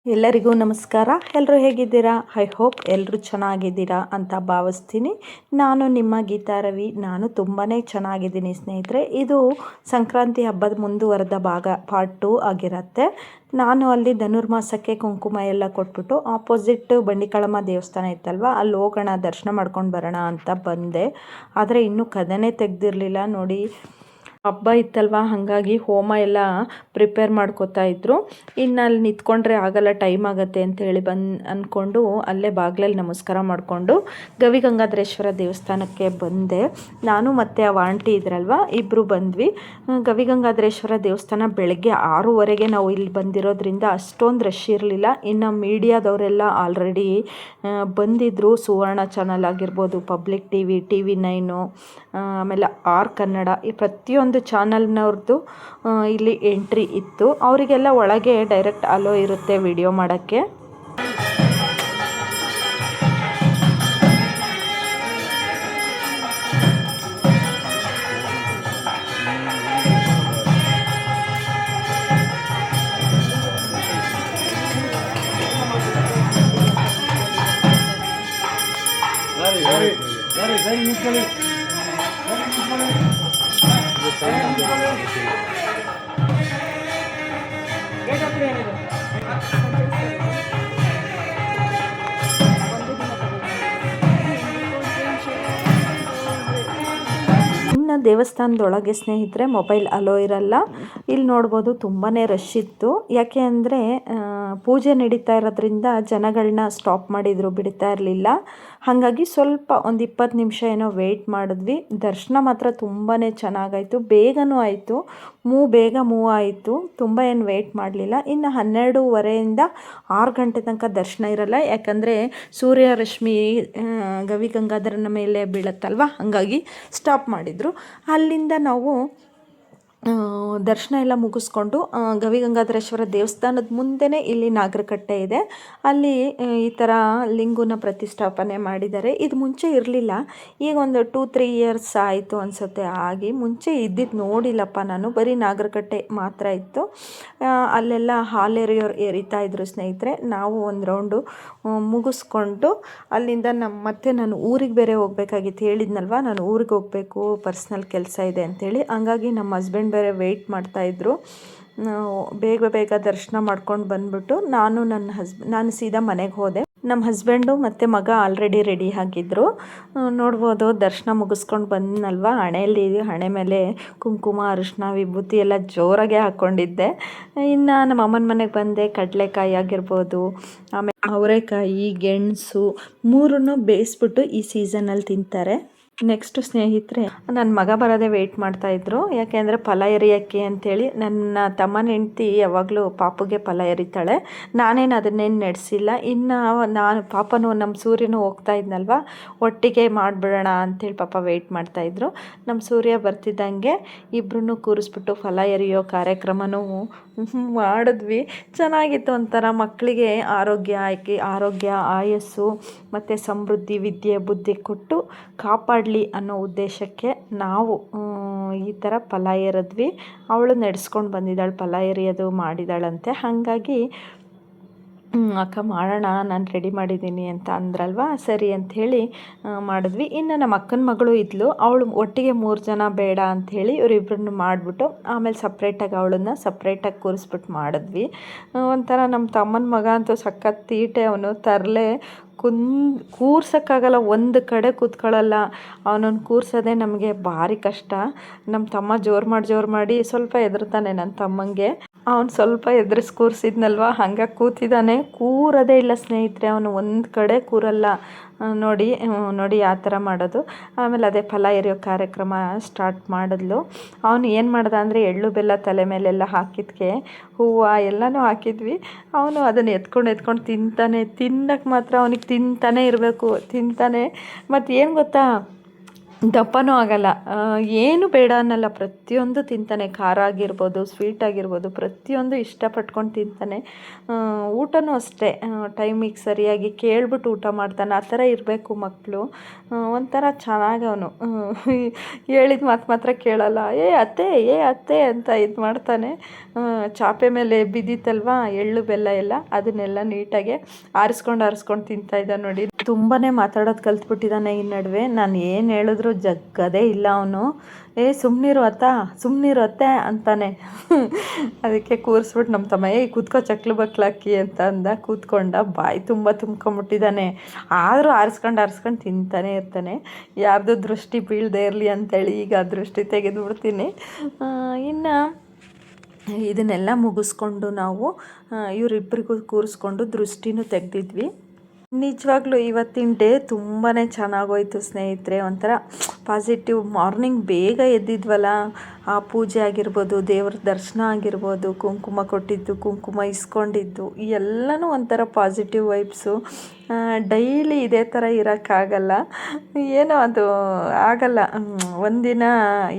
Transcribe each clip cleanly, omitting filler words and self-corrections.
ಎಲ್ಲರಿಗೂ ನಮಸ್ಕಾರ. ಎಲ್ಲರೂ ಹೇಗಿದ್ದೀರಾ? ಐ ಹೋಪ್ ಎಲ್ಲರೂ ಚೆನ್ನಾಗಿದ್ದೀರಾ ಅಂತ ಭಾವಿಸ್ತೀನಿ. ನಾನು ನಿಮ್ಮ ಗೀತಾ ರವಿ. ನಾನು ತುಂಬಾ ಚೆನ್ನಾಗಿದ್ದೀನಿ ಸ್ನೇಹಿತರೆ. ಇದು ಸಂಕ್ರಾಂತಿ ಹಬ್ಬದ ಮುಂದುವರೆದ ಭಾಗ ಪಾರ್ಟ್ 2 ಆಗಿರುತ್ತೆ. ನಾನು ಅಲ್ಲಿ ಧನುರ್ಮಾಸಕ್ಕೆ ಕುಂಕುಮ ಎಲ್ಲ ಕೊಟ್ಬಿಟ್ಟು ಆಪೋಸಿಟ್ ಬಂಡಿಕಳಮ್ಮ ದೇವಸ್ಥಾನ ಇತ್ತಲ್ವ, ಅಲ್ಲಿ ಹೋಗೋಣ ದರ್ಶನ ಮಾಡ್ಕೊಂಡು ಬರೋಣ ಅಂತ ಬಂದೆ. ಆದರೆ ಇನ್ನೂ ಕದನೇ ತೆಗೆದಿರಲಿಲ್ಲ ನೋಡಿ. ಹಬ್ಬ ಇತ್ತಲ್ವ, ಹಾಗಾಗಿ ಹೋಮ ಎಲ್ಲ ಪ್ರಿಪೇರ್ ಮಾಡ್ಕೋತಾ ಇದ್ರು. ಇನ್ನು ಅಲ್ಲಿ ನಿಂತ್ಕೊಂಡ್ರೆ ಆಗಲ್ಲ, ಟೈಮ್ ಆಗುತ್ತೆ ಅಂತೇಳಿ ಅಂದ್ಕೊಂಡು ಅಲ್ಲೇ ಬಾಗಿಲಲ್ಲಿ ನಮಸ್ಕಾರ ಮಾಡಿಕೊಂಡು ಗವಿಗಂಗಾಧರೇಶ್ವರ ದೇವಸ್ಥಾನಕ್ಕೆ ಬಂದೆ. ನಾನು ಮತ್ತು ಆ ಆಂಟಿ ಇದ್ರಲ್ವ, ಇಬ್ಬರು ಬಂದ್ವಿ. ಗವಿಗಂಗಾಧರೇಶ್ವರ ದೇವಸ್ಥಾನ ಬೆಳಗ್ಗೆ 6:30 ನಾವು ಇಲ್ಲಿ ಬಂದಿರೋದ್ರಿಂದ ಅಷ್ಟೊಂದು ರಶ್ ಇರಲಿಲ್ಲ. ಇನ್ನು ಮೀಡಿಯಾದವರೆಲ್ಲ ಆಲ್ರೆಡಿ ಬಂದಿದ್ದರು. ಸುವರ್ಣ ಚಾನಲ್ ಆಗಿರ್ಬೋದು, ಪಬ್ಲಿಕ್ ಟಿವಿ, TV9, ಆಮೇಲೆ ಆರ್ ಕನ್ನಡ, ಈ ಪ್ರತಿಯೊಂದು ಚಾನಲ್ನವ್ರದ್ದು ಇಲ್ಲಿ ಎಂಟ್ರಿ ಇತ್ತು. ಅವರಿಗೆಲ್ಲ ಒಳಗೆ ಡೈರೆಕ್ಟ್ ಅಲೋ ಇರುತ್ತೆ ವಿಡಿಯೋ ಮಾಡೋಕ್ಕೆ. ಇನ್ನು ದೇವಸ್ಥಾನದೊಳಗೆ ಸ್ನೇಹಿತರೆ ಮೊಬೈಲ್ ಅಲೋ ಇರಲ್ಲ. ಇಲ್ಲಿ ನೋಡ್ಬೋದು ತುಂಬಾ ರಶ್ ಇತ್ತು. ಯಾಕೆ ಅಂದರೆ ಪೂಜೆ ನಡೀತಾ ಇರೋದ್ರಿಂದ ಜನಗಳನ್ನ ಸ್ಟಾಪ್ ಮಾಡಿದರು, ಬಿಡ್ತಾ ಇರಲಿಲ್ಲ. ಹಾಗಾಗಿ ಸ್ವಲ್ಪ ಒಂದು 20 ನಿಮಿಷ ಏನೋ ವೆಯ್ಟ್ ಮಾಡಿದ್ವಿ. ದರ್ಶನ ಮಾತ್ರ ತುಂಬಾ ಚೆನ್ನಾಗಾಯಿತು, ಬೇಗನೂ ಆಯಿತು. ಬೇಗ ಮೂವ್ ಆಯಿತು, ತುಂಬ ಏನು ವೆಯ್ಟ್ ಮಾಡಲಿಲ್ಲ. ಇನ್ನು 12:30ಇಂದ 6 ಗಂಟೆ ತನಕ ದರ್ಶನ ಇರಲ್ಲ. ಯಾಕಂದರೆ ಸೂರ್ಯರಶ್ಮಿ ಗವಿಗಂಗಾಧರನ ಮೇಲೆ ಬೀಳುತ್ತಲ್ವ, ಹಾಗಾಗಿ ಸ್ಟಾಪ್ ಮಾಡಿದರು. ಅಲ್ಲಿಂದ ನಾವು ದರ್ಶನ ಎಲ್ಲ ಮುಗಿಸ್ಕೊಂಡು ಗವಿಗಂಗಾಧರೇಶ್ವರ ದೇವಸ್ಥಾನದ ಮುಂದೆನೇ ಇಲ್ಲಿ ನಾಗರಕಟ್ಟೆ ಇದೆ. ಅಲ್ಲಿ ಈ ಥರ ಲಿಂಗನ ಪ್ರತಿಷ್ಠಾಪನೆ ಮಾಡಿದ್ದಾರೆ. ಇದು ಮುಂಚೆ ಇರಲಿಲ್ಲ, ಈಗ ಒಂದು 2-3 ಇಯರ್ಸ್ ಆಯಿತು ಅನಿಸುತ್ತೆ ಆಗಿ. ಮುಂಚೆ ಇದ್ದಿದ್ದು ನೋಡಿಲ್ಲಪ್ಪ ನಾನು, ಬರೀ ನಾಗರಕಟ್ಟೆ ಮಾತ್ರ ಇತ್ತು. ಅಲ್ಲೆಲ್ಲ ಎರಿತಾ ಇದ್ರು ಸ್ನೇಹಿತರೆ. ನಾವು ಒಂದು ರೌಂಡು ಮುಗಿಸ್ಕೊಂಡು ಅಲ್ಲಿಂದ ಮತ್ತೆ ನಾನು ಊರಿಗೆ ಬೇರೆ ಹೋಗಬೇಕಾಗಿತ್ತು. ಹೇಳಿದ್ನಲ್ವ, ನಾನು ಊರಿಗೆ ಹೋಗಬೇಕು, ಪರ್ಸ್ನಲ್ ಕೆಲಸ ಇದೆ ಅಂಥೇಳಿ. ಹಂಗಾಗಿ ನಮ್ಮ ಹಸ್ಬೆಂಡ್ ಬೇರೆ ವೆಯ್ಟ್ ಮಾಡ್ತಾಯಿದ್ರು. ಬೇಗ ದರ್ಶನ ಮಾಡ್ಕೊಂಡು ಬಂದ್ಬಿಟ್ಟು ನಾನು ಸೀದಾ ಮನೆಗೆ ಹೋದೆ. ನಮ್ಮ ಹಸ್ಬೆಂಡು ಮತ್ತು ಮಗ ಆಲ್ರೆಡಿ ರೆಡಿ ಆಗಿದ್ದರು. ನೋಡ್ಬೋದು, ದರ್ಶನ ಮುಗಿಸ್ಕೊಂಡು ಬಂದನಲ್ವ, ಹಣೆ ಮೇಲೆ ಕುಂಕುಮ, ಅರಿಶಿನ, ವಿಭೂತಿ ಎಲ್ಲ ಜೋರಾಗೆ ಹಾಕ್ಕೊಂಡಿದ್ದೆ. ಇನ್ನು ನಮ್ಮ ಅಮ್ಮನ ಮನೆಗೆ ಬಂದೆ. ಕಡಲೆಕಾಯಿ ಆಗಿರ್ಬೋದು, ಆಮೇಲೆ ಅವರೆಕಾಯಿ, ಗೆಣಸು 3 ಬೇಯಿಸ್ಬಿಟ್ಟು ಈ ಸೀಸನಲ್ಲಿ ತಿಂತಾರೆ. ನೆಕ್ಸ್ಟು ಸ್ನೇಹಿತರೆ, ನನ್ನ ಮಗ ಬರೋದೇ ವೆಯ್ಟ್ ಮಾಡ್ತಾಯಿದ್ರು. ಯಾಕೆಂದರೆ ಫಲ ಎರಿಯೋಕ್ಕೆ ಅಂಥೇಳಿ. ನನ್ನ ತಮ್ಮನ ಹೆಂಡ್ತಿ ಯಾವಾಗಲೂ ಪಾಪುಗೆ ಫಲ ಎರಿತಾಳೆ, ನಾನೇನು ಅದನ್ನೇನು ನಡೆಸಿಲ್ಲ. ಇನ್ನು ಪಾಪನೂ ನಮ್ಮ ಸೂರ್ಯನೂ ಹೋಗ್ತಾ ಇದ್ನಲ್ವ, ಒಟ್ಟಿಗೆ ಮಾಡಿಬಿಡೋಣ ಅಂಥೇಳಿ ಪಾಪ ವೆಯ್ಟ್ ಮಾಡ್ತಾಯಿದ್ರು. ನಮ್ಮ ಸೂರ್ಯ ಬರ್ತಿದ್ದಂಗೆ ಇಬ್ಬರನ್ನೂ ಕೂರಿಸ್ಬಿಟ್ಟು ಫಲ ಎರಿಯೋ ಕಾರ್ಯಕ್ರಮನೂ ಮಾಡಿದ್ವಿ. ಚೆನ್ನಾಗಿತ್ತು. ಒಂಥರ ಮಕ್ಕಳಿಗೆ ಆರೋಗ್ಯ, ಆಯಸ್ಸು ಮತ್ತು ಸಮೃದ್ಧಿ, ವಿದ್ಯೆ, ಬುದ್ಧಿ ಕೊಟ್ಟು ಕಾಪಾಡಲಿ ಅನ್ನೋ ಉದ್ದೇಶಕ್ಕೆ ನಾವು ಈ ಥರ ಫಲ ಎರೆದ್ವಿ. ಅವಳು ನಡೆಸ್ಕೊಂಡು ಬಂದಿದ್ದಾಳೆ, ಫಲ ಎರಿಯೋದು ಮಾಡಿದಾಳಂತೆ. ಹಾಗಾಗಿ ಅಕ್ಕ ಮಾಡೋಣ, ನಾನು ರೆಡಿ ಮಾಡಿದ್ದೀನಿ ಅಂತ ಅಂದ್ರಲ್ವ, ಸರಿ ಅಂಥೇಳಿ ಮಾಡಿದ್ವಿ. ಇನ್ನು ನಮ್ಮ ಅಕ್ಕನ ಮಗಳು ಇದ್ಲು, ಅವಳು ಒಟ್ಟಿಗೆ 3 ಜನ ಬೇಡ ಅಂಥೇಳಿ ಇವರಿಬ್ಬರನ್ನು ಮಾಡಿಬಿಟ್ಟು ಆಮೇಲೆ ಅವಳನ್ನು ಸಪ್ರೇಟಾಗಿ ಕೂರಿಸ್ಬಿಟ್ಟು ಮಾಡಿದ್ವಿ. ಒಂಥರ ನಮ್ಮ ತಮ್ಮನ ಮಗ ಅಂತೂ ಸಖತ್ ತೀಟೆ. ಅವನು ತರಲೆ ಕೂರ್ಸೋಕ್ಕಾಗಲ್ಲ, ಒಂದು ಕಡೆ ಕೂತ್ಕೊಳ್ಳಲ್ಲ. ಅವನನ್ನು ಕೂರ್ಸೋದೇ ನಮಗೆ ಭಾರಿ ಕಷ್ಟ. ನಮ್ಮ ತಮ್ಮ ಜೋರು ಮಾಡಿ ಸ್ವಲ್ಪ ಹೆದರ್ತಾನೆ ನನ್ನ ತಮ್ಮಂಗೆ. ಅವನು ಸ್ವಲ್ಪ ಎದುರಿಸಿ ಕೂರಿಸಿದ್ನಲ್ವ, ಹಂಗೆ ಕೂತಿದ್ದಾನೆ, ಕೂರೋದೇ ಇಲ್ಲ ಸ್ನೇಹಿತರೆ. ಅವನು ಒಂದು ಕಡೆ ಕೂರಲ್ಲ. ನೋಡಿ ಯಾವ ಥರ ಮಾಡೋದು. ಆಮೇಲೆ ಅದೇ ಫಲ ಎರಿಯೋ ಕಾರ್ಯಕ್ರಮ ಸ್ಟಾರ್ಟ್ ಮಾಡಿದ್ಲು. ಅವನು ಏನು ಮಾಡ್ದ ಅಂದರೆ ಎಳ್ಳು ಬೆಲ್ಲ ತಲೆ ಮೇಲೆಲ್ಲ ಹಾಕಿದ್ಕೆ, ಹೂವು ಎಲ್ಲನೂ ಹಾಕಿದ್ವಿ. ಅವನು ಅದನ್ನು ಎತ್ಕೊಂಡು ತಿನ್ನಕ್ಕೆ ಮಾತ್ರ ಅವನಿಗೆ ತಿಂತಾನೆ ಇರಬೇಕು. ಮತ್ತು ಏನು ಗೊತ್ತಾ, ದಪ್ಪನೂ ಆಗಲ್ಲ. ಏನು ಬೇಡ ಅನ್ನಲ್ಲ, ಪ್ರತಿಯೊಂದು ತಿಂತಾನೆ. ಖಾರ ಆಗಿರ್ಬೋದು, ಸ್ವೀಟ್ ಆಗಿರ್ಬೋದು, ಪ್ರತಿಯೊಂದು ಇಷ್ಟಪಟ್ಕೊಂಡು ತಿಂತಾನೆ. ಊಟನೂ ಅಷ್ಟೇ, ಟೈಮಿಗೆ ಸರಿಯಾಗಿ ಕೇಳ್ಬಿಟ್ಟು ಊಟ ಮಾಡ್ತಾನೆ. ಆ ಥರ ಇರಬೇಕು ಮಕ್ಕಳು. ಒಂಥರ ಚೆನ್ನಾಗಿ ಅವನು ಹೇಳಿದ ಮಾತು ಮಾತ್ರ ಕೇಳಲ್ಲ. ಅತ್ತೆ ಅಂತ ಇದು ಮಾಡ್ತಾನೆ. ಚಾಪೆ ಮೇಲೆ ಬಿದ್ದಿತ್ತಲ್ವ ಎಳ್ಳು ಬೆಲ್ಲ ಎಲ್ಲ, ಅದನ್ನೆಲ್ಲ ನೀಟಾಗೆ ಆರಿಸ್ಕೊಂಡು ತಿಂತಾಯಿದ್ದ ನೋಡಿ. ತುಂಬಾ ಮಾತಾಡೋದು ಕಲ್ತ್ಬಿಟ್ಟಿದ್ದಾನೆ ಈ ನಡುವೆ. ನಾನು ಏನು ಹೇಳಿದ್ರು ಜಗ್ಗದೇ ಇಲ್ಲ ಅವನು. ಸುಮ್ಮನಿರು ಅತ್ತೆ ಅಂತಾನೆ. ಅದಕ್ಕೆ ಕೂರಿಸ್ಬಿಟ್ಟು ನಮ್ಮ ತಮ್ಮ ಕೂತ್ಕೋ ಚಕ್ಲು ಬಕ್ಲಾಕಿ ಅಂತ ಅಂದ. ಕೂತ್ಕೊಂಡ, ಬಾಯಿ ತುಂಬ ತುಂಬ್ಕೊಂಬಿಟ್ಟಿದ್ದಾನೆ. ಆದರೂ ಆರಿಸ್ಕೊಂಡು ತಿಂತಾನೆ ಇರ್ತಾನೆ. ಯಾರ್ದು ದೃಷ್ಟಿ ಬೀಳದೇ ಇರಲಿ ಅಂತೇಳಿ ಈಗ ದೃಷ್ಟಿ ತೆಗೆದುಬಿಡ್ತೀನಿ. ಇನ್ನು ಇದನ್ನೆಲ್ಲ ಮುಗಿಸ್ಕೊಂಡು ನಾವು ಇವರಿಬ್ಬರಿಗೂ ಕೂರಿಸ್ಕೊಂಡು ದೃಷ್ಟಿನೂ ತೆಗೆದಿದ್ವಿ. ನಿಜವಾಗ್ಲೂ ಇವತ್ತಿನ ಡೇ ತುಂಬಾ ಚೆನ್ನಾಗೋಯ್ತು ಸ್ನೇಹಿತರೆ. ಒಂಥರ ಪಾಸಿಟಿವ್. ಮಾರ್ನಿಂಗ್ ಬೇಗ ಎದ್ದಿದ್ವಲ್ಲ, ಆ ಪೂಜೆ ಆಗಿರ್ಬೋದು, ದೇವ್ರ ದರ್ಶನ ಆಗಿರ್ಬೋದು, ಕುಂಕುಮ ಕೊಟ್ಟಿದ್ದು, ಕುಂಕುಮ ಇಸ್ಕೊಂಡಿದ್ದು, ಎಲ್ಲನೂ ಒಂಥರ ಪಾಸಿಟಿವ್ ವೈಬ್ಸು. ಡೈಲಿ ಇದೇ ಥರ ಇರೋಕ್ಕಾಗಲ್ಲ, ಏನೋ ಅದು ಆಗಲ್ಲ. ಒಂದಿನ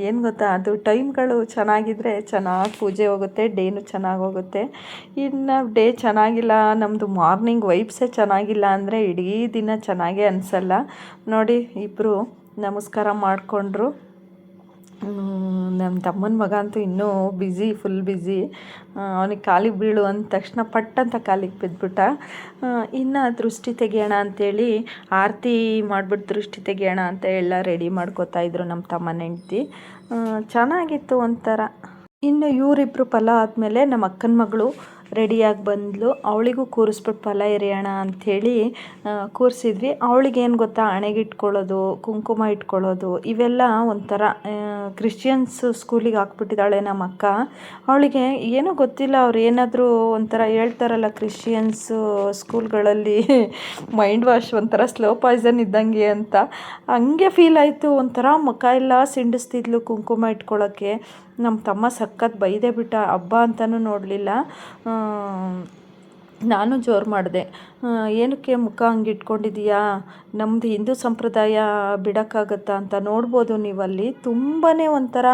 ಏನು ಗೊತ್ತಾ, ಅದು ಟೈಮ್ಗಳು ಚೆನ್ನಾಗಿದ್ದರೆ ಚೆನ್ನಾಗಿ ಪೂಜೆ ಹೋಗುತ್ತೆ, ಡೇನು ಚೆನ್ನಾಗಿ ಹೋಗುತ್ತೆ. ಇನ್ನು ಡೇ ಚೆನ್ನಾಗಿಲ್ಲ, ನಮ್ಮದು ಮಾರ್ನಿಂಗ್ ವೈಬ್ಸೇ ಚೆನ್ನಾಗಿಲ್ಲ ಅಂದರೆ ಇಡೀ ದಿನ ಚೆನ್ನಾಗೇ ಅನಿಸಲ್ಲ. ನೋಡಿ ಇಬ್ಬರು ನಮಸ್ಕಾರ ಮಾಡಿಕೊಂಡ್ರು. ನಮ್ಮ ತಮ್ಮನ ಮಗ ಅಂತೂ ಇನ್ನೂ ಫುಲ್ ಬ್ಯುಸಿ. ಅವನಿಗೆ ಕಾಲಿಗೆ ಬೀಳು ಅಂದ ತಕ್ಷಣ ಪಟ್ಟಂತ ಕಾಲಿಗೆ ಬಿದ್ದುಬಿಟ್ಟ. ಇನ್ನು ದೃಷ್ಟಿ ತೆಗಿಯೋಣ ಅಂಥೇಳಿ ಆರತಿ ಮಾಡಿಬಿಟ್ಟು ದೃಷ್ಟಿ ತೆಗಿಯೋಣ ಅಂತ ಎಲ್ಲ ರೆಡಿ ಮಾಡ್ಕೋತಾಯಿದ್ರು ನಮ್ಮ ತಮ್ಮನ ಹೆಂಡ್ತಿ. ಚೆನ್ನಾಗಿತ್ತು ಒಂಥರ. ಇನ್ನು ಇವರಿಬ್ಬರು ಫಲ ಆದಮೇಲೆ ನಮ್ಮ ಅಕ್ಕನ ಮಗಳು ರೆಡಿಯಾಗಿ ಬಂದಳು. ಅವಳಿಗೂ ಕೂರಿಸ್ಬಿಟ್ಟು ಫಲ ಎರೆಯೋಣ ಅಂಥೇಳಿ ಕೂರಿಸಿದ್ವಿ. ಅವಳಿಗೆ ಏನು ಗೊತ್ತಾ, ಹಣೆಗೆ ಇಟ್ಕೊಳ್ಳೋದು, ಕುಂಕುಮ ಇಟ್ಕೊಳ್ಳೋದು, ಇವೆಲ್ಲ ಒಂಥರ ಕ್ರಿಶ್ಚಿಯನ್ಸ್ ಸ್ಕೂಲಿಗೆ ಹಾಕ್ಬಿಟ್ಟಿದ್ದಾಳೆ ನಮ್ಮ ಅಕ್ಕ. ಅವಳಿಗೆ ಏನೋ ಗೊತ್ತಿಲ್ಲ, ಅವ್ರು ಏನಾದರೂ ಒಂಥರ ಹೇಳ್ತಾರಲ್ಲ ಕ್ರಿಶ್ಚಿಯನ್ಸ್ ಸ್ಕೂಲ್ಗಳಲ್ಲಿ ಮೈಂಡ್ ವಾಶ್, ಒಂಥರ ಸ್ಲೋ ಪಾಯ್ಸನ್ ಇದ್ದಂಗೆ ಅಂತ ಹಂಗೆ ಫೀಲ್ ಆಯಿತು. ಒಂಥರ ಮುಖ ಎಲ್ಲ ಸಿಂಡಿಸ್ತಿದ್ಲು ಕುಂಕುಮ ಇಟ್ಕೊಳ್ಳೋಕ್ಕೆ. ನಮ್ಮ ತಮ್ಮ ಸಖತ್ ಬೈದೇ ಬಿಟ್ಟ, ಹಬ್ಬ ಅಂತಲೂ ನೋಡಲಿಲ್ಲ. ನಾನು ಜೋರು ಮಾಡಿದೆ, ಏನಕ್ಕೆ ಮುಖ ಹಂಗೆ ಇಟ್ಕೊಂಡಿದ್ದೀಯಾ, ನಮ್ಮದು ಹಿಂದೂ ಸಂಪ್ರದಾಯ ಬಿಡೋಕ್ಕಾಗತ್ತಾ ಅಂತ. ನೋಡ್ಬೋದು ನೀವಲ್ಲಿ ತುಂಬಾ ಒಂಥರ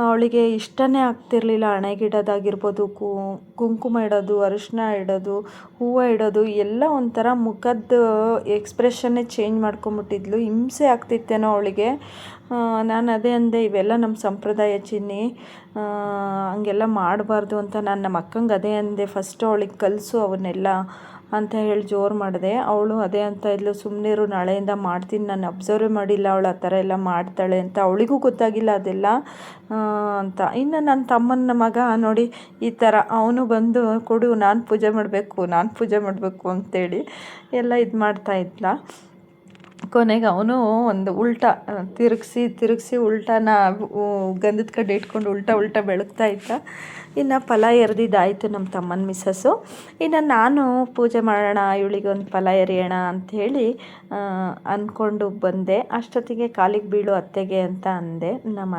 ಅವಳಿಗೆ ಇಷ್ಟನೇ ಆಗ್ತಿರ್ಲಿಲ್ಲ. ಹಣೆಗಿಡೋದಾಗಿರ್ಬೋದು, ಕುಂಕುಮ ಇಡೋದು, ಅರಿಶಿನ ಇಡೋದು, ಹೂವು ಇಡೋದು ಎಲ್ಲ ಒಂಥರ ಮುಖದ ಎಕ್ಸ್ಪ್ರೆಷನ್ನೇ ಚೇಂಜ್ ಮಾಡ್ಕೊಂಬಿಟ್ಟಿದ್ಲು. ಹಿಂಸೆ ಆಗ್ತಿತ್ತೇನೋ ಅವಳಿಗೆ. ನಾನು ಅದೇ ಅಂದೆ, ಇವೆಲ್ಲ ನಮ್ಮ ಸಂಪ್ರದಾಯ ಚಿನ್ನಿ, ಹಂಗೆಲ್ಲ ಮಾಡಬಾರ್ದು ಅಂತ. ನಾನು ನಮ್ಮ ಅಕ್ಕಂಗೆ ಅದೇ ಅಂದೆ, ಫಸ್ಟು ಅವಳಿಗೆ ಕಲಿಸು ಅವನ್ನೆಲ್ಲ ಅಂತ ಹೇಳಿ ಜೋರು ಮಾಡಿದೆ. ಅವಳು ಅದೇ ಅಂತ ಇದ್ಲು, ಸುಮ್ಮನಿರು ನಾಳೆಯಿಂದ ಮಾಡ್ತೀನಿ, ನಾನು ಅಬ್ಸರ್ವ್ ಮಾಡಿಲ್ಲ ಅವಳು ಆ ಥರ ಎಲ್ಲ ಮಾಡ್ತಾಳೆ ಅಂತ. ಅವಳಿಗೂ ಗೊತ್ತಾಗಿಲ್ಲ ಅದೆಲ್ಲ ಅಂತ. ಇನ್ನು ನನ್ನ ತಮ್ಮನ ಮಗ ನೋಡಿ ಈ ಥರ ಅವನು ಬಂದು ಕೊಡು, ನಾನು ಪೂಜೆ ಮಾಡಬೇಕು ಅಂತೇಳಿ ಎಲ್ಲ ಇದು ಮಾಡ್ತಾಯಿದ್ಲ. ಕೊನೆಗೆ ಅವನು ಒಂದು ಉಲ್ಟಾ ತಿರುಗಿಸಿ ಉಲ್ಟಾನ ಗಂಧದ ಕಡ್ಡಿ ಇಟ್ಕೊಂಡು ಉಲ್ಟಾ ಬೆಳಗ್ತಾ ಇದ್ದ. ಇನ್ನು ಫಲ ಎರೆದಿದ್ದಾಯಿತು ನಮ್ಮ ತಮ್ಮನ ಮಿಸ್ಸಸ್ಸು. ಇನ್ನು ನಾನು ಪೂಜೆ ಮಾಡೋಣ, ಇವಳಿಗೊಂದು ಫಲ ಎರೆಯೋಣ ಅಂಥೇಳಿ ಅಂದ್ಕೊಂಡು ಬಂದೆ. ಅಷ್ಟೊತ್ತಿಗೆ ಕಾಲಿಗೆ ಬೀಳು ಅತ್ತೆಗೆ ಅಂತ ಅಂದೆ. ನಮ್ಮ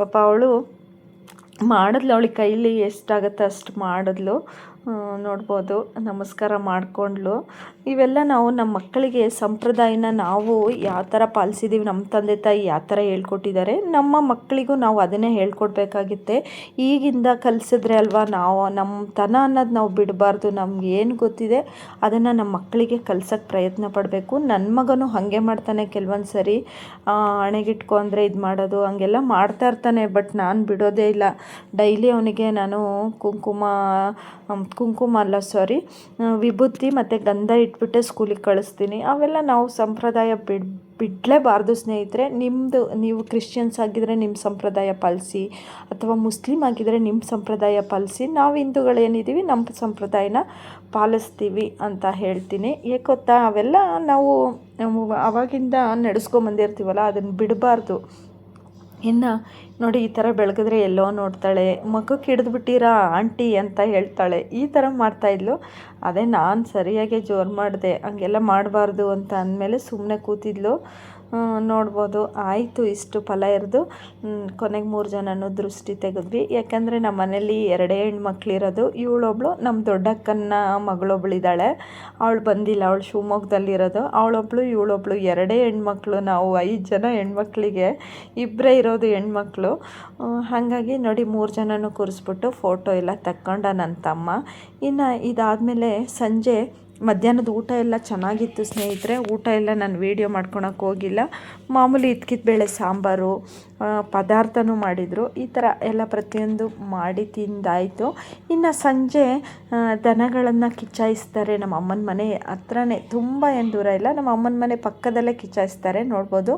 ಪಾಪ ಅವಳು ಮಾಡಿದ್ಲು, ಅವಳಿಗೆ ಕೈಲಿ ಎಷ್ಟಾಗತ್ತೆ ಅಷ್ಟು ಮಾಡಿದ್ಲು. ನೋಡ್ಬೋದು, ನಮಸ್ಕಾರ ಮಾಡಿಕೊಂಡ್ಲು. ಇವೆಲ್ಲ ನಾವು ನಮ್ಮ ಮಕ್ಕಳಿಗೆ ಸಂಪ್ರದಾಯನ ನಾವು ಯಾವ ಥರ ಪಾಲಿಸಿದ್ದೀವಿ, ನಮ್ಮ ತಂದೆ ತಾಯಿ ಯಾವ ಥರ ಹೇಳ್ಕೊಟ್ಟಿದ್ದಾರೆ, ನಮ್ಮ ಮಕ್ಕಳಿಗೂ ನಾವು ಅದನ್ನೇ ಹೇಳ್ಕೊಡ್ಬೇಕಾಗುತ್ತೆ. ಈಗಿಂದ ಕಲಿಸಿದ್ರೆ ಅಲ್ವಾ ನಾವು ನಮ್ಮ ಅನ್ನೋದು ನಾವು ಬಿಡಬಾರ್ದು. ನಮ್ಗೆ ಏನು ಗೊತ್ತಿದೆ ಅದನ್ನು ನಮ್ಮ ಮಕ್ಕಳಿಗೆ ಕಲ್ಸೋಕ್ಕೆ ಪ್ರಯತ್ನ ಪಡಬೇಕು. ನನ್ನ ಮಗನೂ ಹಾಗೆ ಮಾಡ್ತಾನೆ ಕೆಲವೊಂದು ಸರಿ, ಹಣೆಗಿಟ್ಕೊ ಅಂದರೆ ಇದು ಮಾಡೋದು ಹಂಗೆಲ್ಲ ಮಾಡ್ತಾ ಇರ್ತಾನೆ. ಬಟ್ ನಾನು ಬಿಡೋದೇ ಇಲ್ಲ. ಡೈಲಿ ಅವನಿಗೆ ನಾನು ವಿಭೂತಿ ಮತ್ತು ಗಂಧ ಇಟ್ಬಿಟ್ಟೆ ಸ್ಕೂಲಿಗೆ ಕಳಿಸ್ತೀನಿ. ಅವೆಲ್ಲ ನಾವು ಸಂಪ್ರದಾಯ ಬಿಡಲೇಬಾರ್ದು ಸ್ನೇಹಿತರೆ. ನೀವು ಕ್ರಿಶ್ಚಿಯನ್ಸ್ ಆಗಿದ್ದರೆ ನಿಮ್ಮ ಸಂಪ್ರದಾಯ ಪಾಲಿಸಿ, ಅಥವಾ ಮುಸ್ಲಿಮ್ ಆಗಿದ್ದರೆ ನಿಮ್ಮ ಸಂಪ್ರದಾಯ ಪಾಲಿಸಿ. ನಾವು ಹಿಂದೂಗಳೇನಿದ್ದೀವಿ ನಮ್ಮ ಸಂಪ್ರದಾಯನ ಪಾಲಿಸ್ತೀವಿ ಅಂತ ಹೇಳ್ತೀನಿ. ಏಕೆ ಗೊತ್ತಾ, ಅವೆಲ್ಲ ನಾವು ಆವಾಗಿಂದ ನಡೆಸ್ಕೊಂಬಂದಿರ್ತೀವಲ್ಲ, ಅದನ್ನು ಬಿಡಬಾರ್ದು. ಇನ್ನು ನೋಡಿ, ಈ ಥರ ಬೆಳಗಿದ್ರೆ ಎಲ್ಲೋ ನೋಡ್ತಾಳೆ, ಮಗಕ್ಕೆ ಹಿಡಿದ್ಬಿಟ್ಟಿರಾ ಆಂಟಿ ಅಂತ ಹೇಳ್ತಾಳೆ. ಈ ಥರ ಮಾಡ್ತಾಯಿದ್ಲು. ಅದೇ ನಾನು ಸರಿಯಾಗಿ ಜೋರು ಮಾಡಿದೆ, ಹಂಗೆಲ್ಲ ಮಾಡಬಾರ್ದು ಅಂತ ಅಂದಮೇಲೆ ಸುಮ್ಮನೆ ಕೂತಿದ್ಲು. ನೋಡ್ಬೋದು. ಆಯಿತು ಇಷ್ಟು ಫಲ ಇರೋದು. ಕೊನೆಗೆ 3 ಜನನೂ ದೃಷ್ಟಿ ತೆಗೆದ್ವಿ. ಯಾಕಂದರೆ ನಮ್ಮ ಮನೇಲಿ 2 ಹೆಣ್ಮಕ್ಳಿರೋದು. ಇವಳೊಬ್ಳು ನಮ್ಮ ದೊಡ್ಡಕ್ಕನ ಮಗಳೊಬ್ಳಿದ್ದಾಳೆ, ಅವಳು ಬಂದಿಲ್ಲ, ಅವಳು ಶಿವಮೊಗ್ಗದಲ್ಲಿರೋದು. ಅವಳೊಬ್ಳು ಇವಳೊಬ್ಳು 2 ಹೆಣ್ಮಕ್ಳು. ನಾವು 5 ಜನ ಹೆಣ್ಮಕ್ಳಿಗೆ 2 ಇರೋದು ಹೆಣ್ಮಕ್ಳು. ಹಾಗಾಗಿ ನೋಡಿ 3 ಜನನೂ ಕೂರಿಸ್ಬಿಟ್ಟು ಫೋಟೋ ಎಲ್ಲ ತಕ್ಕೊಂಡ ನನ್ನ ತಮ್ಮ. ಇನ್ನು ಇದಾದಮೇಲೆ ಸಂಜೆ ಮಧ್ಯಾಹ್ನದ ಊಟ ಎಲ್ಲ ಚೆನ್ನಾಗಿತ್ತು ಸ್ನೇಹಿತರೆ. ಊಟ ಎಲ್ಲ ನಾನು ವೀಡಿಯೋ ಮಾಡ್ಕೊಳಕ್ಕೆ ಹೋಗಿಲ್ಲ. ಮಾಮೂಲಿ ಬೇಳೆ ಸಾಂಬಾರು, ಪದಾರ್ಥನೂ ಮಾಡಿದರು. ಈ ಥರ ಎಲ್ಲ ಪ್ರತಿಯೊಂದು ಮಾಡಿ ತಿಂದಾಯಿತು. ಇನ್ನು ಸಂಜೆ ದನಗಳನ್ನು ಕಿಚ್ಚಾಯಿಸ್ತಾರೆ. ನಮ್ಮ ಅಮ್ಮನ ಮನೆ ಹತ್ರನೇ, ತುಂಬ ಏನು ದೂರ ಇಲ್ಲ, ನಮ್ಮ ಅಮ್ಮನ ಮನೆ ಪಕ್ಕದಲ್ಲೇ ಕಿಚ್ಚಾಯಿಸ್ತಾರೆ. ನೋಡ್ಬೋದು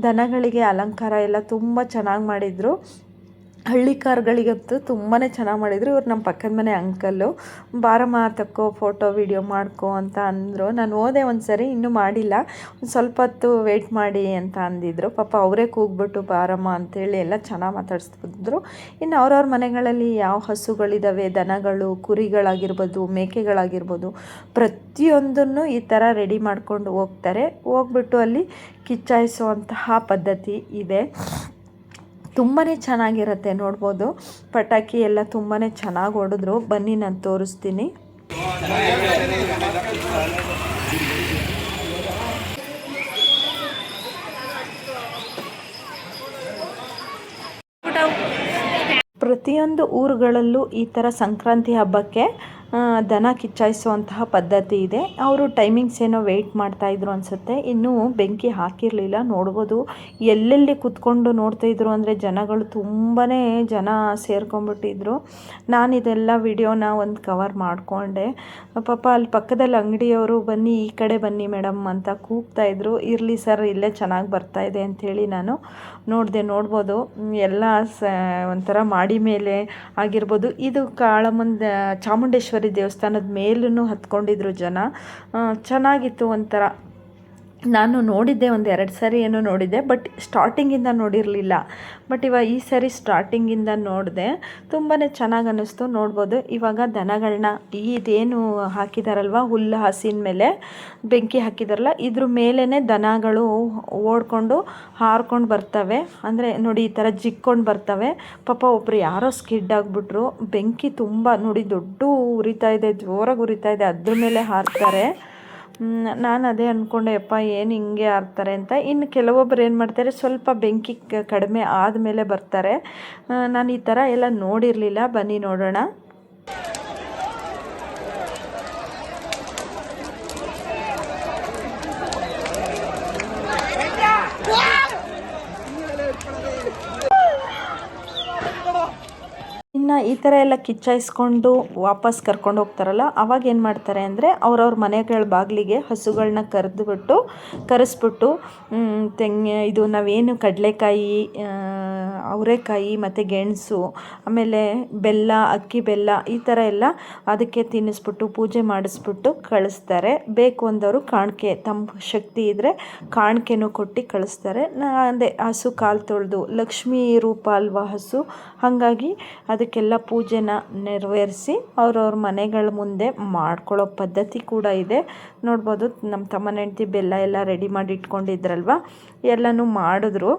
ದನಗಳಿಗೆ ಅಲಂಕಾರ ಎಲ್ಲ ತುಂಬ ಚೆನ್ನಾಗಿ ಮಾಡಿದರು. ಹಳ್ಳಿ ಕಾರ್ಗಳಿಗಂತೂ ತುಂಬಾ ಚೆನ್ನಾಗಿ ಮಾಡಿದರು. ಇವ್ರು ನಮ್ಮ ಪಕ್ಕದ ಮನೆ ಅಂಕಲ್ಲು. ಬಾರಮ್ಮ ತಕ್ಕೋ ಫೋಟೋ ವಿಡಿಯೋ ಮಾಡ್ಕೊ ಅಂತ ಅಂದರು. ನಾನು ಹೋದೆ ಒಂದು ಸರಿ, ಇನ್ನೂ ಮಾಡಿಲ್ಲ, ಒಂದು ಸ್ವಲ್ಪ ಹೊತ್ತು ವೆಯ್ಟ್ ಮಾಡಿ ಅಂತ ಅಂದಿದ್ರು. ಪಾಪ ಅವರೇ ಕೂಗ್ಬಿಟ್ಟು ಬಾರಮ್ಮ ಅಂತೇಳಿ ಎಲ್ಲ ಚೆನ್ನಾಗಿ ಮಾತಾಡಿಸ್ತಿದ್ರು. ಇನ್ನು ಅವ್ರವ್ರ ಮನೆಗಳಲ್ಲಿ ಯಾವ ಹಸುಗಳಿದ್ದಾವೆ, ದನಗಳು, ಕುರಿಗಳಾಗಿರ್ಬೋದು, ಮೇಕೆಗಳಾಗಿರ್ಬೋದು, ಪ್ರತಿಯೊಂದನ್ನು ಈ ಥರ ರೆಡಿ ಮಾಡ್ಕೊಂಡು ಹೋಗ್ತಾರೆ. ಹೋಗ್ಬಿಟ್ಟು ಅಲ್ಲಿ ಕಿಚ್ಚಾಯಿಸುವಂತಹ ಪದ್ಧತಿ ಇದೆ. ತುಂಬಾ ಚೆನ್ನಾಗಿರುತ್ತೆ. ನೋಡ್ಬೋದು ಪಟಾಕಿ ಎಲ್ಲ ತುಂಬಾ ಚೆನ್ನಾಗಿ ಹೊಡೆದ್ರು. ಬನ್ನಿ ನಾನು ತೋರಿಸ್ತೀನಿ. ಪ್ರತಿಯೊಂದು ಊರುಗಳಲ್ಲೂ ಈ ಥರ ಸಂಕ್ರಾಂತಿ ಹಬ್ಬಕ್ಕೆ ದನ ಕಿಚ್ಚಾಯಿಸುವಂತಹ ಪದ್ಧತಿ ಇದೆ. ಅವರು ಟೈಮಿಂಗ್ಸ್ ಏನೋ ವೆಯ್ಟ್ ಮಾಡ್ತಾಯಿದ್ರು ಅನಿಸುತ್ತೆ. ಇನ್ನೂ ಬೆಂಕಿ ಹಾಕಿರಲಿಲ್ಲ. ನೋಡ್ಬೋದು ಎಲ್ಲೆಲ್ಲಿ ಕೂತ್ಕೊಂಡು ನೋಡ್ತಾಯಿದ್ರು ಅಂದರೆ ಜನಗಳು ತುಂಬಾ ಜನ ಸೇರ್ಕೊಂಡ್ಬಿಟ್ಟಿದ್ರು. ನಾನು ಇದೆಲ್ಲ ವಿಡಿಯೋನ ಒಂದು ಕವರ್ ಮಾಡಿಕೊಂಡೆ. ಪಾಪ ಅಲ್ಲಿ ಪಕ್ಕದಲ್ಲಿ ಅಂಗಡಿಯವರು ಬನ್ನಿ, ಈ ಕಡೆ ಬನ್ನಿ ಮೇಡಮ್ ಅಂತ ಕೂಗ್ತಾಯಿದ್ರು. ಇರಲಿ ಸರ್, ಇಲ್ಲೇ ಚೆನ್ನಾಗಿ ಬರ್ತಾಯಿದೆ ಅಂಥೇಳಿ ನಾನು ನೋಡಿದೆ. ನೋಡ್ಬೋದು ಎಲ್ಲ ಒಂಥರ ಮಾಡಿ ಮೇಲೆ ಆಗಿರ್ಬೋದು. ಇದು ಕಾಳಮ್ಮನ ಚಾಮುಂಡೇಶ್ವರಿ ದೇವಸ್ಥಾನದ ಮೇಲೂ ಹತ್ಕೊಂಡಿದ್ರು ಜನ. ಚೆನ್ನಾಗಿತ್ತು ಒಂಥರ. ನಾನು ನೋಡಿದ್ದೆ, ಒಂದು 2 ಸಾರಿ ಏನೋ ನೋಡಿದ್ದೆ, ಬಟ್ ಸ್ಟಾರ್ಟಿಂಗಿಂದ ನೋಡಿರಲಿಲ್ಲ. ಬಟ್ ಈ ಸಾರಿ ಸ್ಟಾರ್ಟಿಂಗಿಂದ ನೋಡಿದೆ. ತುಂಬಾ ಚೆನ್ನಾಗಿ ಅನ್ನಿಸ್ತು. ನೋಡ್ಬೋದು ಇವಾಗ ದನಗಳನ್ನ ಇದೇನು ಹಾಕಿದಾರಲ್ವ, ಹುಲ್ಲು ಹಸಿನ ಮೇಲೆ ಬೆಂಕಿ ಹಾಕಿದಾರಲ್ಲ, ಇದ್ರ ಮೇಲೇ ದನಗಳು ಓಡ್ಕೊಂಡು ಹಾರ್ಕೊಂಡು ಬರ್ತವೆ. ಅಂದರೆ ನೋಡಿ ಈ ಥರ ಜಿಕ್ಕೊಂಡು ಬರ್ತವೆ. ಪಾಪ ಒಬ್ಬರು ಯಾರೋ ಸ್ಕಿಡ್ ಆಗಿಬಿಟ್ರು. ಬೆಂಕಿ ತುಂಬ ನೋಡಿ ದೊಡ್ಡ ಉರಿತಾ ಇದೆ, ಜೋರಾಗಿ ಉರಿತಾ ಇದೆ, ಅದ್ರ ಮೇಲೆ ಹಾರ್ತಾರೆ. ನಾನು ಅದೇ ಅಂದ್ಕೊಂಡೆ, ಯಪ್ಪ ಏನು ಹಿಂಗೆ ಆಡ್ತಾರೆ ಅಂತ. ಇನ್ನು ಕೆಲವೊಬ್ಬರು ಏನು ಮಾಡ್ತಾರೆ, ಸ್ವಲ್ಪ ಬೆಂಕಿ ಕಡಿಮೆ ಆದಮೇಲೆ ಬರ್ತಾರೆ. ನಾನು ಈ ಥರ ಎಲ್ಲ ನೋಡಿರಲಿಲ್ಲ. ಬನ್ನಿ ನೋಡೋಣ. ಇನ್ನು ಈ ಥರ ಎಲ್ಲ ಕಿಚ್ಚಾಯಿಸ್ಕೊಂಡು ವಾಪಸ್ ಕರ್ಕೊಂಡು ಹೋಗ್ತಾರಲ್ಲ, ಅವಾಗ ಏನು ಮಾಡ್ತಾರೆ ಅಂದರೆ ಅವ್ರವ್ರ ಮನೆಗಳ ಬಾಗಿಲಿಗೆ ಹಸುಗಳನ್ನ ಕರೆಸ್ಬಿಟ್ಟು ಇದು ನಾವೇನು ಕಡಲೆಕಾಯಿ, ಅವರೆಕಾಯಿ ಮತ್ತು ಗೆಣಸು, ಆಮೇಲೆ ಬೆಲ್ಲ, ಅಕ್ಕಿ ಬೆಲ್ಲ, ಈ ಥರ ಎಲ್ಲ ಅದಕ್ಕೆ ತಿನ್ನಿಸ್ಬಿಟ್ಟು ಪೂಜೆ ಮಾಡಿಸ್ಬಿಟ್ಟು ಕಳಿಸ್ತಾರೆ. ಬೇಕು ಅಂದವರು ಕಾಣಿಕೆ, ತಮ್ಮ ಶಕ್ತಿ ಇದ್ದರೆ ಕಾಣಿಕೆನೂ ಕೊಟ್ಟು ಕಳಿಸ್ತಾರೆ. ಅದೇ ಹಸು ಕಾಲು ತೊಳೆದು, ಲಕ್ಷ್ಮೀ ರೂಪ ಅಲ್ವಾ ಹಸು, ಹಾಗಾಗಿ ಅದಕ್ಕೆಲ್ಲ ಪೂಜೆನ ನೆರವೇರಿಸಿ ಅವ್ರವ್ರ ಮನೆಗಳ ಮುಂದೆ ಮಾಡ್ಕೊಳ್ಳೋ ಪದ್ಧತಿ ಕೂಡ ಇದೆ. ನೋಡ್ಬೋದು ನಮ್ಮ ತಮ್ಮನ ಹೆಂಡತಿ ಬೆಲ್ಲ ಎಲ್ಲ ರೆಡಿ ಮಾಡಿ ಇಟ್ಕೊಂಡಿದ್ರಲ್ವ, ಎಲ್ಲನೂ ಮಾಡಿದ್ರು.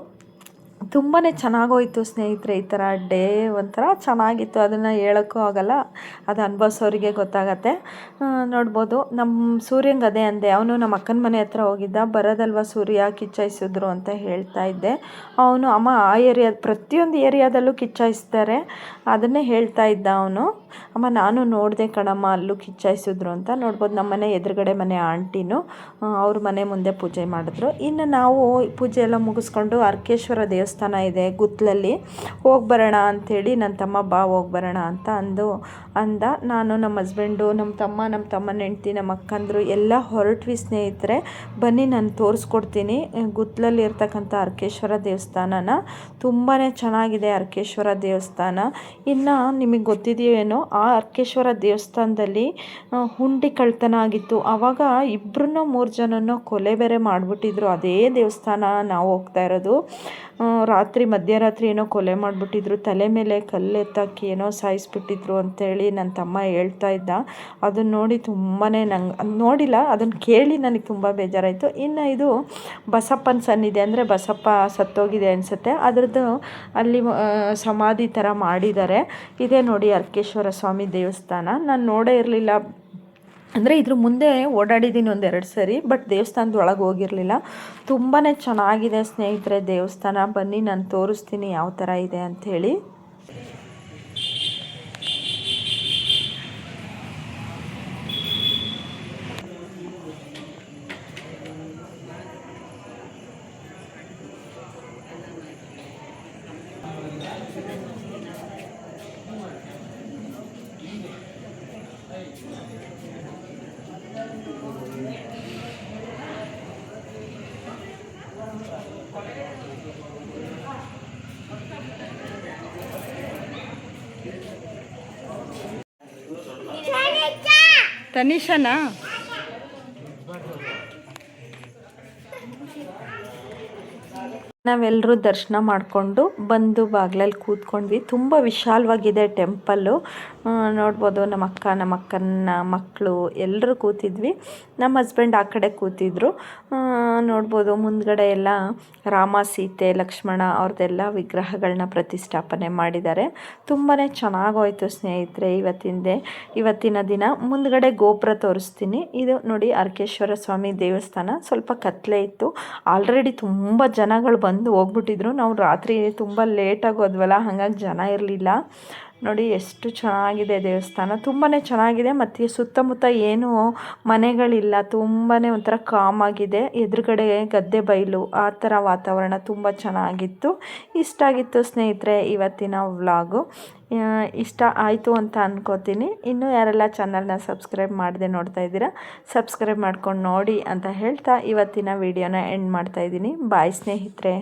ತುಂಬಾ ಚೆನ್ನಾಗೋಯ್ತು ಸ್ನೇಹಿತರೆ. ಈ ಥರ ಡೇ ಒಂಥರ ಚೆನ್ನಾಗಿತ್ತು. ಅದನ್ನು ಹೇಳೋಕ್ಕೂ ಆಗೋಲ್ಲ, ಅದು ಅನುಭವಿಸೋರಿಗೆ ಗೊತ್ತಾಗತ್ತೆ. ನೋಡ್ಬೋದು ನಮ್ಮ ಸೂರ್ಯಂಗೆ ಅದೇ ಅಂದೆ. ಅವನು ನಮ್ಮ ಅಕ್ಕನ ಮನೆ ಹತ್ರ ಹೋಗಿದ್ದ, ಬರೋದಲ್ವ ಸೂರ್ಯ ಕಿಚ್ಚಾಯಿಸಿದ್ರು ಅಂತ ಹೇಳ್ತಾ ಇದ್ದೆ. ಅವನು ಅಮ್ಮ ಆ ಪ್ರತಿಯೊಂದು ಏರಿಯಾದಲ್ಲೂ ಕಿಚ್ಚಾಯಿಸ್ತಾರೆ ಅದನ್ನೇ ಹೇಳ್ತಾ ಇದ್ದ ಅವನು. ಅಮ್ಮ ನಾನು ನೋಡಿದೆ ಕಣಮ್ಮ, ಅಲ್ಲೂ ಕಿಚ್ಚಾಯಿಸಿದ್ರು ಅಂತ. ನೋಡ್ಬೋದು ನಮ್ಮ ಮನೆ ಎದುರುಗಡೆ ಮನೆ ಆಂಟಿನೂ ಅವ್ರ ಮನೆ ಮುಂದೆ ಪೂಜೆ ಮಾಡಿದ್ರು. ಇನ್ನು ನಾವು ಪೂಜೆ ಎಲ್ಲ ಮುಗಿಸ್ಕೊಂಡು ಅರ್ಕೇಶ್ವರ ದೇವಸ್ಥಾನ ಇದೆ ಗುತ್ತಲಲ್ಲಿ, ಹೋಗಿ ಬರೋಣ ಅಂಥೇಳಿ ನನ್ನ ತಮ್ಮ ಬಾ ಹೋಗಿ ಬರೋಣ ಅಂತ ಅಂದ. ನಾನು ನಮ್ಮ ಹಸ್ಬೆಂಡು, ನಮ್ಮ ತಮ್ಮನ ಹೆಂಡ್ತಿ, ನಮ್ಮ ಅಕ್ಕಂದರು ಎಲ್ಲ ಹೊರಟ್ವಿ ಸ್ನೇಹಿತರೆ. ಬನ್ನಿ ನಾನು ತೋರಿಸ್ಕೊಡ್ತೀನಿ ಗುತ್ತಲಲ್ಲಿ ಇರ್ತಕ್ಕಂಥ ಅರ್ಕೇಶ್ವರ ದೇವಸ್ಥಾನನ. ತುಂಬಾ ಚೆನ್ನಾಗಿದೆ ಅರ್ಕೇಶ್ವರ ದೇವಸ್ಥಾನ. ಇನ್ನು ನಿಮಗೆ ಗೊತ್ತಿದೆಯೇನೋ, ಆ ಅರ್ಕೇಶ್ವರ ದೇವಸ್ಥಾನದಲ್ಲಿ ಹುಂಡಿ ಕಳ್ತನ ಆಗಿತ್ತು. ಆವಾಗ 2-3 ಜನನೋ ಕೊಲೆ ಬೇರೆ ಮಾಡಿಬಿಟ್ಟಿದ್ರು. ಅದೇ ದೇವಸ್ಥಾನ ನಾವು ಹೋಗ್ತಾ ಇರೋದು. ರಾತ್ರಿ ಮಧ್ಯರಾತ್ರಿ ಏನೋ ಕೊಲೆ ಮಾಡಿಬಿಟ್ಟಿದ್ರು, ತಲೆ ಮೇಲೆ ಕಲ್ಲೆತ್ತಾಕಿ ಏನೋ ಸಾಯಿಸ್ಬಿಟ್ಟಿದ್ರು ಅಂತೇಳಿ ನನ್ನ ತಮ್ಮ ಹೇಳ್ತಾ ಇದ್ದ. ಅದನ್ನು ನೋಡಿ ತುಂಬಾ ನಂಗೆ ನೋಡಿಲ್ಲ, ಅದನ್ನು ಕೇಳಿ ನನಗೆ ತುಂಬ ಬೇಜಾರಾಯಿತು. ಇನ್ನು ಇದು ಬಸಪ್ಪನ ಸನ್ನಿಧಿ, ಅಂದರೆ ಬಸಪ್ಪ ಸತ್ತೋಗಿದೆ ಅನಿಸುತ್ತೆ, ಅದರದ್ದು ಅಲ್ಲಿ ಸಮಾಧಿ ಥರ ಮಾಡಿದ್ದಾರೆ. ಇದೇ ನೋಡಿ ಅರ್ಕೇಶ್ವರ ಸ್ವಾಮಿ ದೇವಸ್ಥಾನ. ನಾನು ನೋಡೇ ಇರಲಿಲ್ಲ, ಅಂದರೆ ಇದ್ರ ಮುಂದೆ ಓಡಾಡಿದ್ದೀನಿ 1-2 ಸರಿ, ಬಟ್ ದೇವಸ್ಥಾನದ ಒಳಗೆ ಹೋಗಿರಲಿಲ್ಲ. ತುಂಬಾ ಚೆನ್ನಾಗಿದೆ ಸ್ನೇಹಿತರೆ ದೇವಸ್ಥಾನ. ಬನ್ನಿ ನಾನು ತೋರಿಸ್ತೀನಿ ಯಾವ ಥರ ಇದೆ ಅಂಥೇಳಿ. ತನಿಷನಾ ನಾವೆಲ್ಲರೂ ದರ್ಶನ ಮಾಡಿಕೊಂಡು ಬಂದು ಬಾಗಿಲಲ್ಲಿ ಕೂತ್ಕೊಂಡ್ವಿ. ತುಂಬ ವಿಶಾಲವಾಗಿದೆ ಟೆಂಪಲ್ಲು. ನೋಡ್ಬೋದು ನಮ್ಮ ಅಕ್ಕನ ಮಕ್ಕಳು ಎಲ್ಲರೂ ಕೂತಿದ್ವಿ. ನಮ್ಮ ಹಸ್ಬೆಂಡ್ ಆ ಕಡೆ ಕೂತಿದ್ರು. ನೋಡ್ಬೋದು ಮುಂದ್ಗಡೆ ಎಲ್ಲ ರಾಮ ಸೀತೆ ಲಕ್ಷ್ಮಣ ಅವ್ರದ್ದೆಲ್ಲ ವಿಗ್ರಹಗಳನ್ನ ಪ್ರತಿಷ್ಠಾಪನೆ ಮಾಡಿದ್ದಾರೆ. ತುಂಬಾ ಚೆನ್ನಾಗೋಯ್ತು ಸ್ನೇಹಿತರೆ ಇವತ್ತಿನ ದಿನ. ಮುಂದ್ಗಡೆ ಗೋಪುರ ತೋರಿಸ್ತೀನಿ. ಇದು ನೋಡಿ ಅರ್ಕೇಶ್ವರ ಸ್ವಾಮಿ ದೇವಸ್ಥಾನ. ಸ್ವಲ್ಪ ಕತ್ಲೆ ಇತ್ತು, ಆಲ್ರೆಡಿ ತುಂಬ ಜನಗಳು ಬಂದು ಹೋಗ್ಬಿಟ್ಟಿದ್ರು. ನಾವು ರಾತ್ರಿ ತುಂಬ ಲೇಟಾಗಿ ಹೋದ್ವಲ್ಲ, ಹಾಗಾಗಿ ಜನ ಇರಲಿಲ್ಲ. ನೋಡಿ ಎಷ್ಟು ಚೆನ್ನಾಗಿದೆ ದೇವಸ್ಥಾನ, ತುಂಬಾ ಚೆನ್ನಾಗಿದೆ. ಮತ್ತು ಸುತ್ತಮುತ್ತ ಏನೂ ಮನೆಗಳಿಲ್ಲ, ತುಂಬಾ ಒಂಥರ ಕಾಮಾಗಿದೆ. ಎದುರುಗಡೆ ಗದ್ದೆ ಬಯಲು, ಆ ಥರ ವಾತಾವರಣ ತುಂಬ ಚೆನ್ನಾಗಿತ್ತು. ಇಷ್ಟ ಆಗಿತ್ತು ಸ್ನೇಹಿತರೆ ಇವತ್ತಿನ ವ್ಲಾಗು. ಇಷ್ಟ ಆಯಿತು ಅಂತ ಅಂದ್ಕೋತೀನಿ. ಇನ್ನೂ ಯಾರೆಲ್ಲ ಚಾನಲ್ನ ಸಬ್ಸ್ಕ್ರೈಬ್ ಮಾಡದೆ ನೋಡ್ತಾ ಇದ್ದೀರಾ, ಸಬ್ಸ್ಕ್ರೈಬ್ ಮಾಡ್ಕೊಂಡು ನೋಡಿ ಅಂತ ಹೇಳ್ತಾ ಇವತ್ತಿನ ವಿಡಿಯೋನ ಎಂಡ್ ಮಾಡ್ತಾಯಿದ್ದೀನಿ. ಬಾಯ್ ಸ್ನೇಹಿತರೆ.